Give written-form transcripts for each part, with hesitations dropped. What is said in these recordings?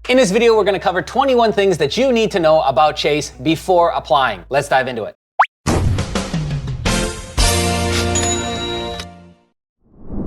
In this video, we're gonna cover 21 things that you need to know about Chase before applying. Let's dive into it.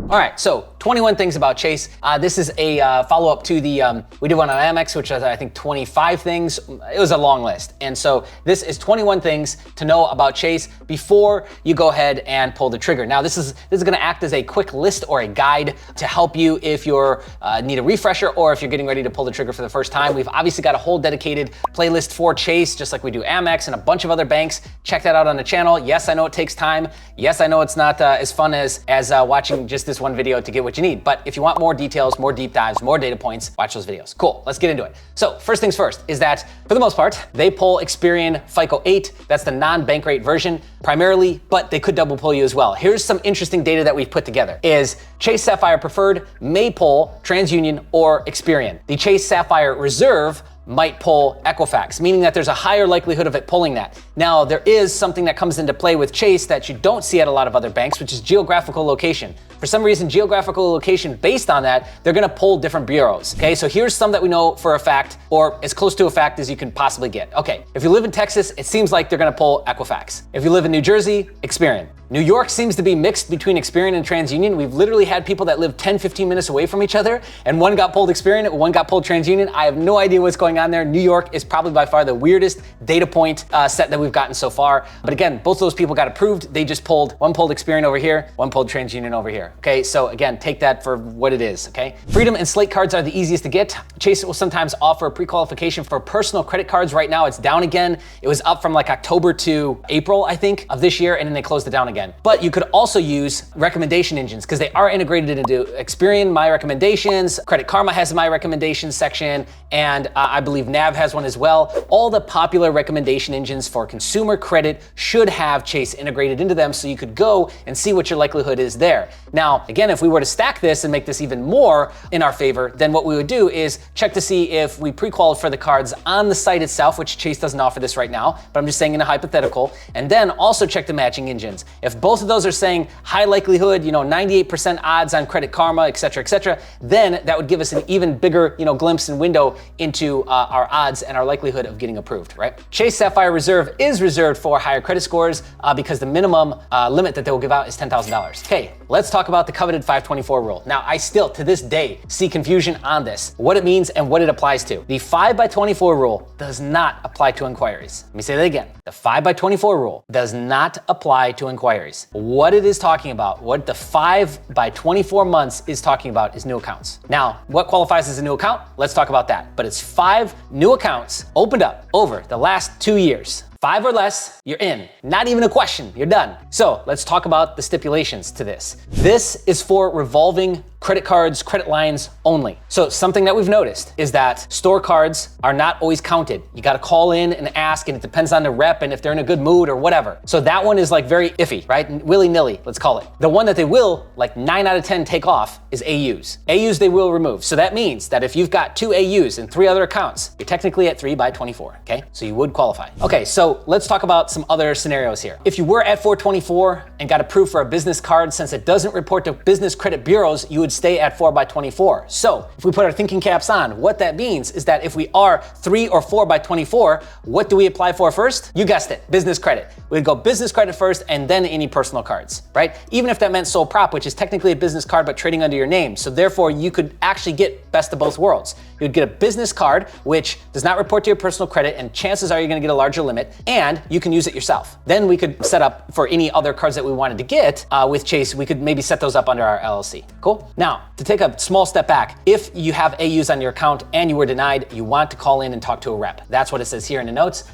All right, so 21 things about Chase. This is a follow-up to the, we did one on Amex, which was I think 25 things. It was a long list. And so this is 21 things to know about Chase before you go ahead and pull the trigger. Now this is gonna act as a quick list or a guide to help you if you're need a refresher or if you're getting ready to pull the trigger for the first time. We've obviously got a whole dedicated playlist for Chase, just like we do Amex and a bunch of other banks. Check that out on the channel. Yes, I know it takes time. Yes, I know it's not as fun as watching just this one video to get what you need. But if you want more details, more deep dives, more data points, watch those videos. Cool, let's get into it. So first things first is that for the most part, they pull Experian FICO 8. That's the non-bank rate version primarily, but they could double pull you as well. Here's some interesting data that we've put together is Chase Sapphire Preferred may pull TransUnion or Experian. The Chase Sapphire Reserve might pull Equifax, meaning that there's a higher likelihood of it pulling that. Now, there is something that comes into play with Chase that you don't see at a lot of other banks, which is geographical location. For some reason, geographical location, based on that, they're gonna pull different bureaus, okay? So here's some that we know for a fact, or as close to a fact as you can possibly get. Okay, if you live in Texas, it seems like they're gonna pull Equifax. If you live in New Jersey, Experian. New York seems to be mixed between Experian and TransUnion. We've literally had people that live 10, 15 minutes away from each other, and one got pulled Experian, and one got pulled TransUnion. I have no idea what's going on there. New York is probably by far the weirdest data point set that we've gotten so far. But again, both those people got approved. They just pulled, one pulled Experian over here, one pulled TransUnion over here. Okay, so again, take that for what it is, okay? Freedom and Slate cards are the easiest to get. Chase will sometimes offer a pre-qualification for personal credit cards. Right now, it's down again. It was up from like October to April, I think, of this year, and then they closed it down again. But you could also use recommendation engines because they are integrated into Experian, My Recommendations, Credit Karma has a My Recommendations section, and I believe Nav has one as well. All the popular recommendation engines for consumer credit should have Chase integrated into them so you could go and see what your likelihood is there. Now, again, if we were to stack this and make this even more in our favor, then what we would do is check to see if we pre-qualified for the cards on the site itself, which Chase doesn't offer this right now, but I'm just saying in a hypothetical, and then also check the matching engines. If both of those are saying high likelihood, 98% odds on Credit Karma, et cetera, then that would give us an even bigger, glimpse and window into our odds and our likelihood of getting approved, right? Chase Sapphire Reserve is reserved for higher credit scores because the minimum limit that they will give out is $10,000. Okay, let's talk about the coveted 524 rule. Now, I still, to this day, see confusion on this, what it means and what it applies to. The 5x24 rule does not apply to inquiries. Let me say that again. The 5x24 rule does not apply to inquiries. What it is talking about, what the 5x24 months is talking about is new accounts. Now, what qualifies as a new account? Let's talk about that. But it's 5 new accounts opened up over the last 2 years. 5 or less, you're in. Not even a question, you're done. So let's talk about the stipulations to this. This is for revolving credit cards, credit lines only. So something that we've noticed is that store cards are not always counted. You gotta call in and ask, and it depends on the rep and if they're in a good mood or whatever. So that one is like very iffy, right? Willy-nilly, let's call it. The one that they will, like 9 out of 10 take off is AUs. AUs they will remove. So that means that if you've got 2 AUs and 3 other accounts, you're technically at 3x24, okay? So you would qualify. Okay, so let's talk about some other scenarios here. If you were at 424 and got approved for a business card, since it doesn't report to business credit bureaus, you would stay at 4x24. So if we put our thinking caps on, what that means is that if we are 3 or 4x24, what do we apply for first? You guessed it, business credit. We'd go business credit first and then any personal cards, right? Even if that meant sole prop, which is technically a business card but trading under your name. So therefore you could actually get best of both worlds. You would get a business card, which does not report to your personal credit, and chances are you're gonna get a larger limit, and you can use it yourself. Then we could set up for any other cards that we wanted to get with Chase, we could maybe set those up under our LLC. Cool? Now, to take a small step back, if you have AUs on your account and you were denied, you want to call in and talk to a rep. That's what it says here in the notes.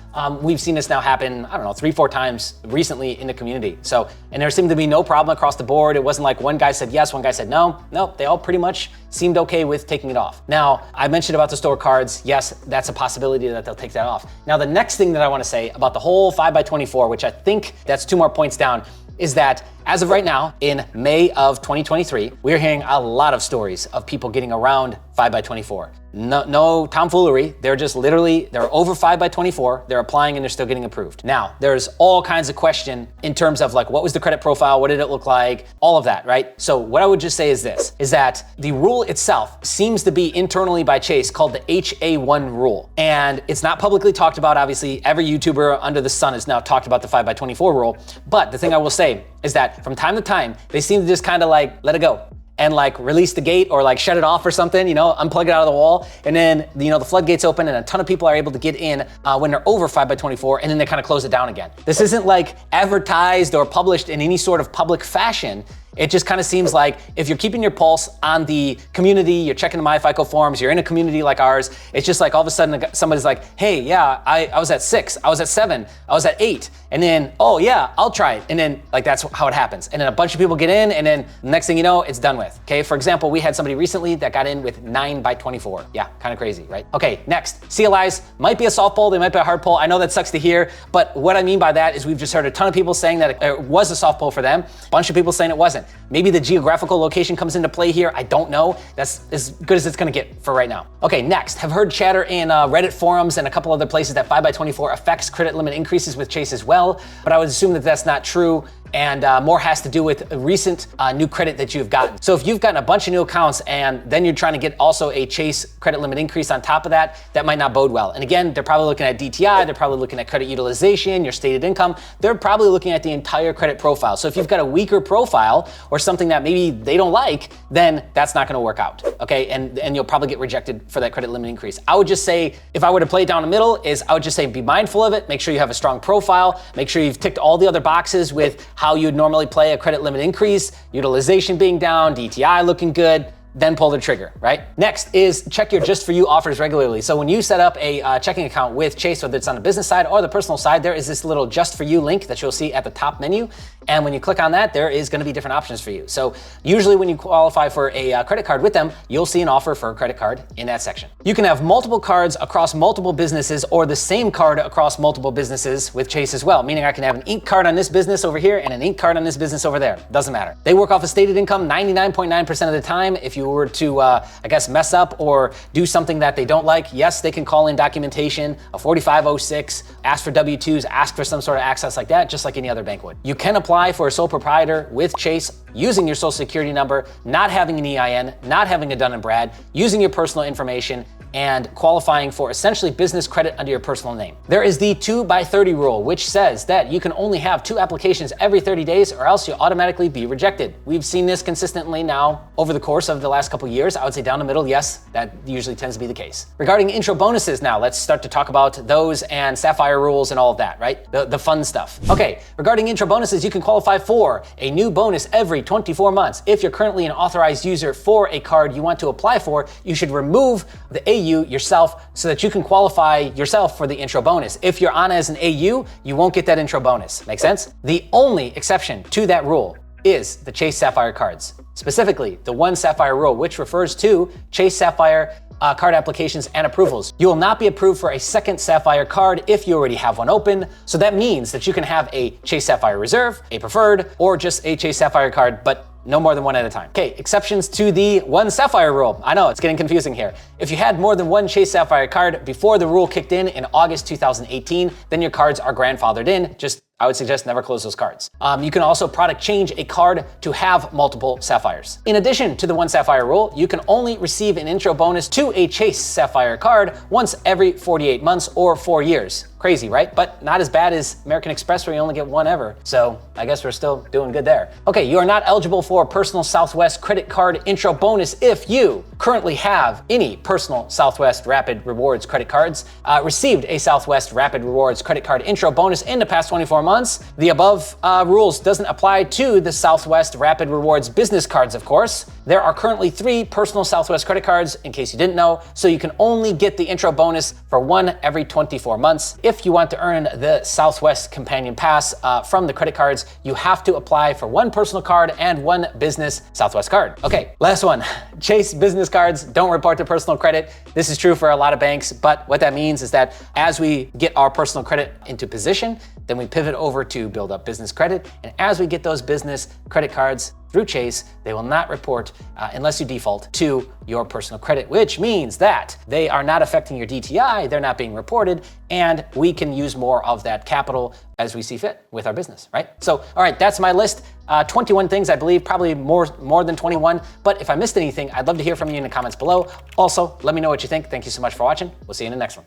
We've seen this now happen, I don't know, 3-4 times recently in the community. So, and there seemed to be no problem across the board. It wasn't like one guy said yes, one guy said no. Nope, they all pretty much seemed okay with taking it off. Now, I mentioned about the store cards. Yes, that's a possibility that they'll take that off. Now, the next thing that I want to say about the whole 5x24, which I think that's 2 more points down, is that as of right now, in May of 2023, we're hearing a lot of stories of people getting around 5 by 24. No tomfoolery. They're just literally, they're over 5 by 24. They're applying and they're still getting approved. Now, there's all kinds of question in terms of like, what was the credit profile? What did it look like? All of that, right? So what I would just say is this, is that the rule itself seems to be internally by Chase called the HA1 rule. And it's not publicly talked about. Obviously, every YouTuber under the sun has now talked about the 5 by 24 rule. But the thing I will say is that from time to time, they seem to just kind of like let it go and like release the gate or like shut it off or something, unplug it out of the wall. And then, the floodgates open and a ton of people are able to get in when they're over 5 by 24, and then they kind of close it down again. This isn't like advertised or published in any sort of public fashion. It just kind of seems like if you're keeping your pulse on the community, you're checking the MyFICO forums, you're in a community like ours, it's just like all of a sudden somebody's like, hey, yeah, I was at 6, I was at 7, I was at 8. And then, oh yeah, I'll try it. And then like, that's how it happens. And then a bunch of people get in, and then the next thing you know, it's done with. Okay, for example, we had somebody recently that got in with 9 by 24. Yeah, kind of crazy, right? Okay, next, CLIs might be a soft pull, they might be a hard pull. I know that sucks to hear, but what I mean by that is we've just heard a ton of people saying that it was a soft pull for them, a bunch of people saying it wasn't. Maybe the geographical location comes into play here. I don't know. That's as good as it's gonna get for right now. Okay, next, have heard chatter in Reddit forums and a couple other places that 5 by 24 affects credit limit increases with Chase as well, but I would assume that that's not true, and more has to do with a recent new credit that you've gotten. So if you've gotten a bunch of new accounts and then you're trying to get also a Chase credit limit increase on top of that, that might not bode well. And again, they're probably looking at DTI, they're probably looking at credit utilization, your stated income, they're probably looking at the entire credit profile. So if you've got a weaker profile or something that maybe they don't like, then that's not gonna work out, okay? And you'll probably get rejected for that credit limit increase. I would just say, if I were to play it down the middle, I would just say be mindful of it, make sure you have a strong profile, make sure you've ticked all the other boxes with how you'd normally play a credit limit increase, utilization being down, DTI looking good, then pull the trigger, right? Next is check your just for you offers regularly. So when you set up a checking account with Chase, whether it's on the business side or the personal side, there is this little just for you link that you'll see at the top menu. And when you click on that, there is gonna be different options for you. So usually when you qualify for a credit card with them, you'll see an offer for a credit card in that section. You can have multiple cards across multiple businesses or the same card across multiple businesses with Chase as well, meaning I can have an Inc card on this business over here and an Inc card on this business over there. Doesn't matter. They work off of stated income 99.9% of the time. If you were to, I guess, mess up or do something that they don't like, yes, they can call in documentation, a 4506, ask for W-2s, ask for some sort of access like that, just like any other bank would. You can apply for a sole proprietor with Chase using your social security number, not having an EIN, not having a Dun & Brad, using your personal information, and qualifying for essentially business credit under your personal name. There is the 2 by 30 rule, which says that you can only have 2 applications every 30 days or else you'll automatically be rejected. We've seen this consistently now over the course of the last couple years. I would say down the middle, yes, that usually tends to be the case. Regarding intro bonuses now, let's start to talk about those and Sapphire rules and all of that, right? The fun stuff. Okay, regarding intro bonuses, you can qualify for a new bonus every 24 months. If you're currently an authorized user for a card you want to apply for, you should remove the AU yourself so that you can qualify yourself for the intro bonus. If you're on as an AU, you won't get that intro bonus. Make sense? The only exception to that rule is the Chase Sapphire cards, specifically the 1 Sapphire rule, which refers to Chase Sapphire card applications and approvals. You will not be approved for a second Sapphire card if you already have one open. So that means that you can have a Chase Sapphire Reserve, a Preferred, or just a Chase Sapphire card, but no more than 1 at a time. Okay, exceptions to the 1 Sapphire rule. I know, it's getting confusing here. If you had more than 1 Chase Sapphire card before the rule kicked in August 2018, then your cards are grandfathered in. Just, I would suggest never close those cards. You can also product change a card to have multiple Sapphires. In addition to the 1 Sapphire rule, you can only receive an intro bonus to a Chase Sapphire card once every 48 months or 4 years. Crazy, right? But not as bad as American Express where you only get 1 ever. So I guess we're still doing good there. Okay, you are not eligible for a personal Southwest credit card intro bonus if you currently have any personal Southwest Rapid Rewards credit cards, received a Southwest Rapid Rewards credit card intro bonus in the past 24 months. The above rules doesn't apply to the Southwest Rapid Rewards business cards, of course. There are currently 3 personal Southwest credit cards, in case you didn't know, so you can only get the intro bonus for 1 every 24 months. If you want to earn the Southwest Companion Pass from the credit cards, you have to apply for 1 personal card and 1 business Southwest card. Okay, last one. Chase business cards don't report to personal credit. This is true for a lot of banks, but what that means is that as we get our personal credit into position, then we pivot over to build up business credit. And as we get those business credit cards through Chase, they will not report unless you default to your personal credit, which means that they are not affecting your DTI, they're not being reported, and we can use more of that capital as we see fit with our business, right? So, all right, that's my list. 21 things, I believe, probably more than 21. But if I missed anything, I'd love to hear from you in the comments below. Also, let me know what you think. Thank you so much for watching. We'll see you in the next one.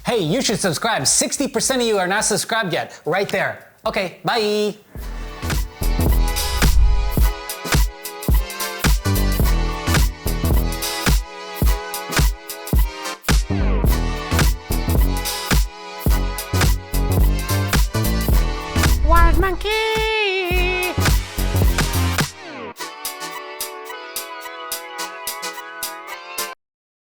Hey, you should subscribe. 60% of you are not subscribed yet, right there. Okay, bye.